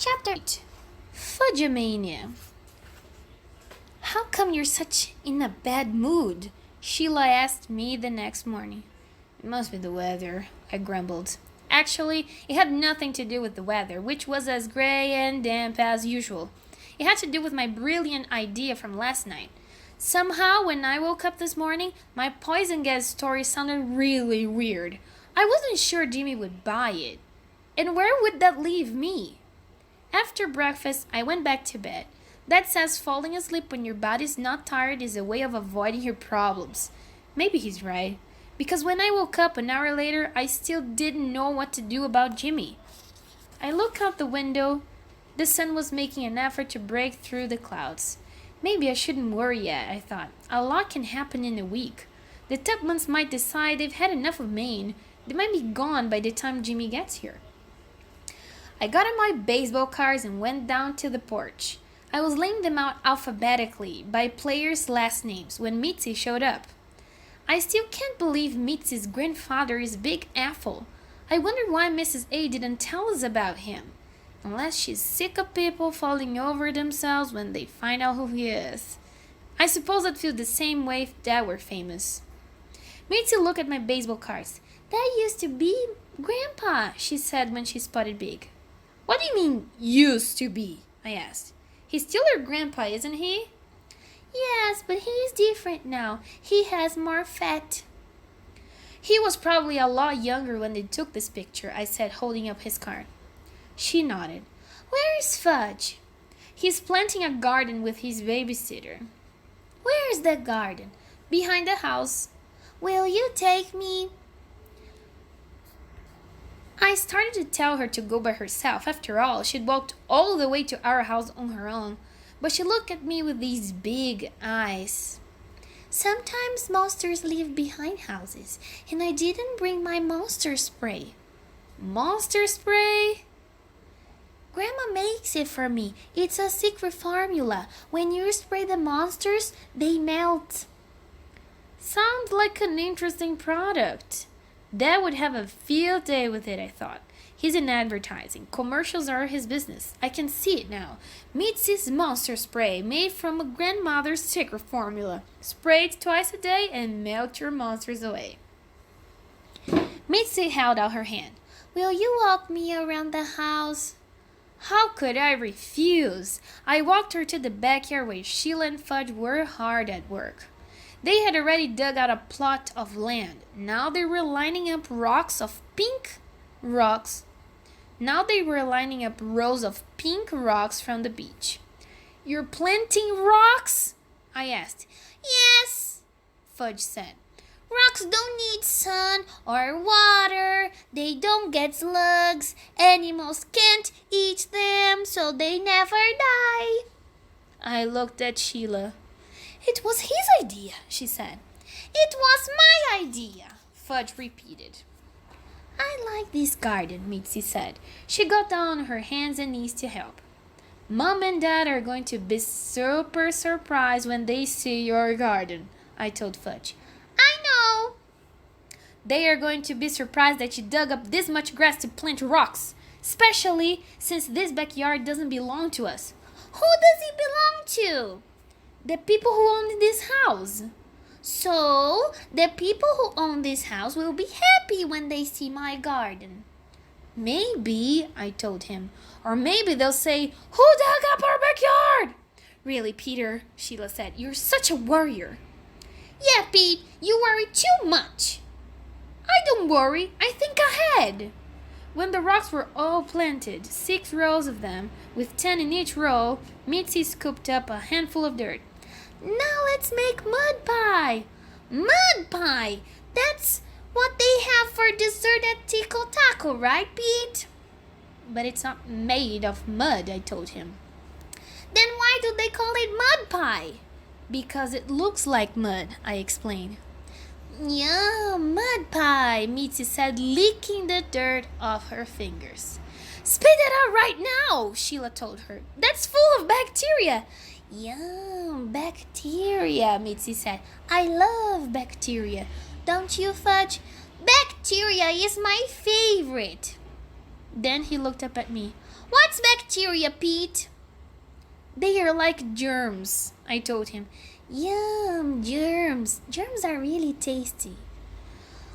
Chapter 8. Fudge-a-Mania. How come you're such in a bad mood? Sheila asked me the next morning. It must be the weather, I grumbled. Actually, it had nothing to do with the weather, which was as gray and damp as usual. It had to do with my brilliant idea from last night. Somehow, when I woke up this morning, my poison gas story sounded really weird. I wasn't sure Jimmy would buy it. And where would that leave me? After breakfast, I went back to bed. That says falling asleep when your body's not tired is a way of avoiding your problems. Maybe he's right. Because when I woke up an hour later, I still didn't know what to do about Jimmy. I looked out the window. The sun was making an effort to break through the clouds. Maybe I shouldn't worry yet, I thought. A lot can happen in a week. The Tupmans might decide they've had enough of Maine. They might be gone by the time Jimmy gets here. I got on my baseball cards and went down to the porch. I was laying them out alphabetically by players' last names when Mitzi showed up. I still can't believe Mitzi's grandfather is Big Apple. I wonder why Mrs. A didn't tell us about him. Unless she's sick of people falling over themselves when they find out who he is. I suppose I'd feel the same way if Dad were famous. Mitzi looked at my baseball cards. That used to be Grandpa, she said when she spotted Big. What do you mean, used to be? I asked. He's still your grandpa, isn't he? Yes, but he's different now. He has more fat. He was probably a lot younger when they took this picture, I said, holding up his card. She nodded. Where is Fudge? He's planting a garden with his babysitter. Where is that garden? Behind the house. Will you take me? I started to tell her to go by herself. After all, she'd walked all the way to our house on her own. But she looked at me with these big eyes. Sometimes monsters live behind houses, and I didn't bring my monster spray. Monster spray? Grandma makes it for me. It's a secret formula. When you spray the monsters, they melt. Sounds like an interesting product. Dad would have a field day with it, I thought. He's in advertising. Commercials are his business. I can see it now. Mitzi's monster spray, made from a grandmother's secret formula. Spray it twice a day and melt your monsters away. Mitzi held out her hand. Will you walk me around the house? How could I refuse? I walked her to the backyard where Sheila and Fudge were hard at work. They had already dug out a plot of land. Now they were lining up rows of pink rocks from the beach. You're planting rocks? I asked. Yes, Fudge said. Rocks don't need sun or water. They don't get slugs. Animals can't eat them, so they never die. I looked at Sheila. It was his idea, she said. It was my idea, Fudge repeated. I like this garden, Mitzi said. She got down on her hands and knees to help. Mom and Dad are going to be super surprised when they see your garden, I told Fudge. I know. They are going to be surprised that you dug up this much grass to plant rocks, especially since this backyard doesn't belong to us. Who does it belong to? The people who own this house. So, the people who own this house will be happy when they see my garden. Maybe, I told him. Or maybe they'll say, who dug up our backyard? Really, Peter, Sheila said, you're such a worrier. Yeah, Pete, you worry too much. I don't worry, I think ahead. When the rocks were all planted, 6 rows of them, with 10 in each row, Mitzi scooped up a handful of dirt. Now let's make mud pie. Mud pie! That's what they have for dessert at Tico Taco, right, Pete? But it's not made of mud, I told him. Then why do they call it mud pie? Because it looks like mud, I explained. Yum, mud pie, Mitzi said, licking the dirt off her fingers. Spit it out right now, Sheila told her. That's full of bacteria. Yum, bacteria, Mitzi said. I love bacteria. Don't you, Fudge? Bacteria is my favorite. Then he looked up at me. What's bacteria, Pete? They are like germs, I told him. Yum, germs. Germs are really tasty.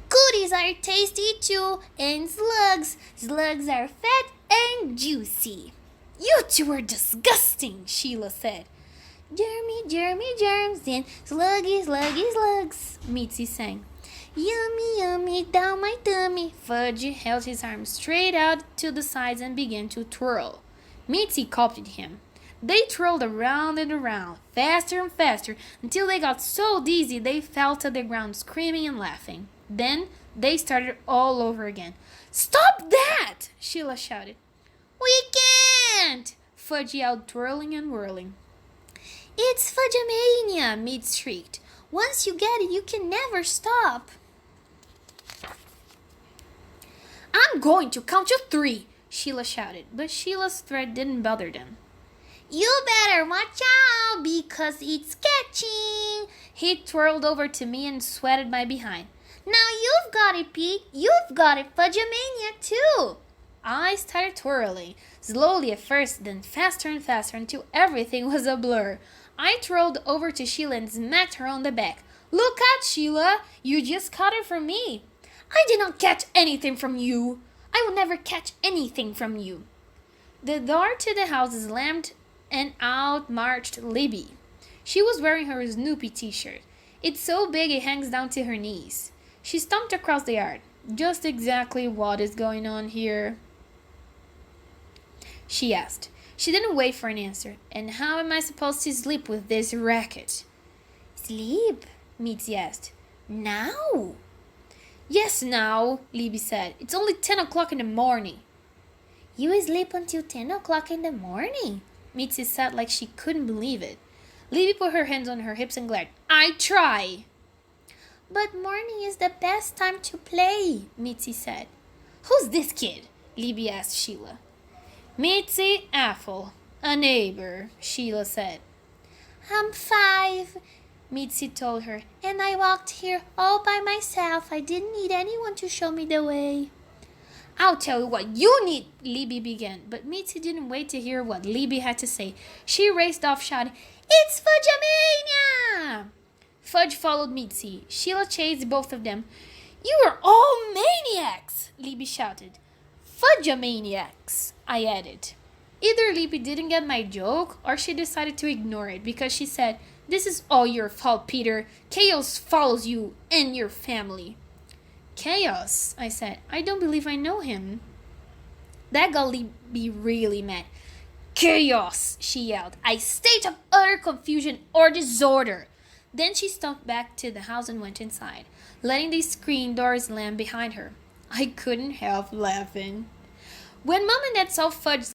Cooties are tasty too, and slugs. Slugs are fat and juicy. You two are disgusting, Sheila said. Germy, germy, germs, and sluggy, sluggy, slugs, Mitzi sang. Yummy, yummy, down my tummy. Fudge held his arms straight out to the sides and began to twirl. Mitzi copied him. They twirled around and around, faster and faster, until they got so dizzy they fell to the ground screaming and laughing. Then they started all over again. Stop that! Sheila shouted. We can't! Fudge yelled, twirling and whirling. It's Fudge-a-Mania, Mitzi shrieked. Once you get it, you can never stop. I'm going to count to 3, Sheila shouted, but Sheila's threat didn't bother them. You better watch out because it's catching. He twirled over to me and sweated my behind. Now you've got it, Pete. You've got it, Fudge-a-Mania too. I started twirling, slowly at first, then faster and faster until everything was a blur. I twirled over to Sheila and smacked her on the back. Look out, Sheila! You just caught it from me. I did not catch anything from you. I will never catch anything from you. The door to the house slammed and out marched Libby. She was wearing her Snoopy t-shirt. It's so big it hangs down to her knees. She stomped across the yard. Just exactly what is going on here? She asked. She didn't wait for an answer. And how am I supposed to sleep with this racket? Sleep? Mitzi asked. Now? Yes, now, Libby said. It's only 10 o'clock in the morning. You sleep until 10 o'clock in the morning? Mitzi sat like she couldn't believe it. Libby put her hands on her hips and glared. I try. But morning is the best time to play, Mitzi said. Who's this kid? Libby asked Sheila. Mitzi Apple, a neighbor, Sheila said. I'm 5, Mitzi told her, and I walked here all by myself. I didn't need anyone to show me the way. I'll tell you what you need, Libby began, but Mitzi didn't wait to hear what Libby had to say. She raced off shouting, It's Fudge-a-Mania! Fudge followed Mitzi. Sheila chased both of them. You are all maniacs, Libby shouted. Fudge-a-Maniacs, I added. Either Libby didn't get my joke or she decided to ignore it because she said, This is all your fault, Peter. Chaos follows you and your family. Chaos, I said. I don't believe I know him. That got Libby really mad. Chaos, she yelled. A state of utter confusion or disorder. Then she stomped back to the house and went inside, letting the screen door slam behind her. I couldn't help laughing. When Mom and Dad saw Fudge